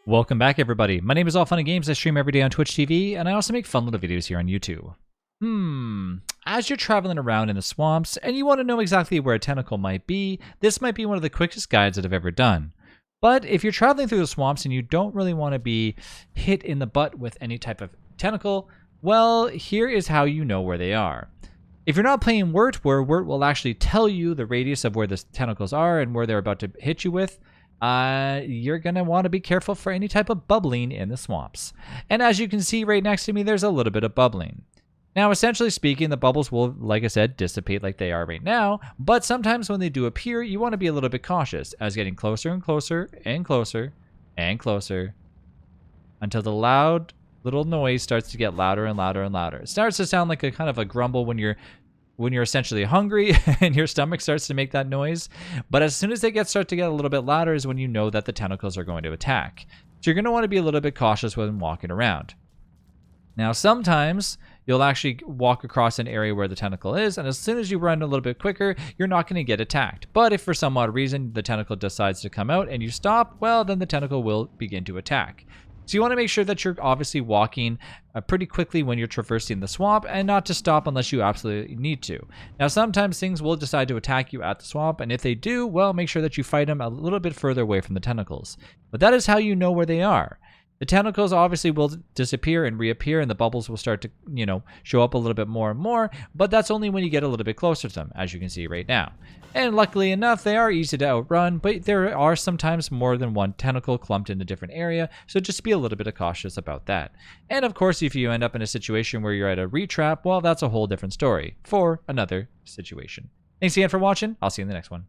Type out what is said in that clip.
Welcome back, everybody. My name is All Fun and Games. I stream every day on Twitch TV, and I also make fun little videos here on YouTube. As you're traveling around in the swamps, and you want to know exactly where a tentacle might be, this might be one of the quickest guides that I've ever done. But if you're traveling through the swamps and you don't really want to be hit in the butt with any type of tentacle, well, here is how you know where they are. If you're not playing Wort, where Wort will actually tell you the radius of where the tentacles are and where they're about to hit you with, you're going to want to be careful for any type of bubbling in the swamps. And as you can see right next to me, there's a little bit of bubbling. Now, essentially speaking, the bubbles will, like I said, dissipate like they are right now, but sometimes when they do appear, you want to be a little bit cautious as getting closer and closer and closer and closer until the loud little noise starts to get louder and louder and louder. It starts to sound like a kind of a grumble when you're essentially hungry and your stomach starts to make that noise. But as soon as they start to get a little bit louder is when you know that the tentacles are going to attack. So you're going to want to be a little bit cautious when walking around. Now, sometimes you'll actually walk across an area where the tentacle is, and as soon as you run a little bit quicker, you're not going to get attacked. But if for some odd reason the tentacle decides to come out and you stop, well, then the tentacle will begin to attack. So you want to make sure that you're obviously walking pretty quickly when you're traversing the swamp and not to stop unless you absolutely need to. Now, sometimes things will decide to attack you at the swamp, and if they do, well, make sure that you fight them a little bit further away from the tentacles. But that is how you know where they are. The tentacles obviously will disappear and reappear, and the bubbles will start to, show up a little bit more and more, but that's only when you get a little bit closer to them, as you can see right now. And luckily enough, they are easy to outrun, but there are sometimes more than one tentacle clumped in a different area, so just be a little bit cautious about that. And of course, if you end up in a situation where you're at a retrap, well, that's a whole different story for another situation. Thanks again for watching. I'll see you in the next one.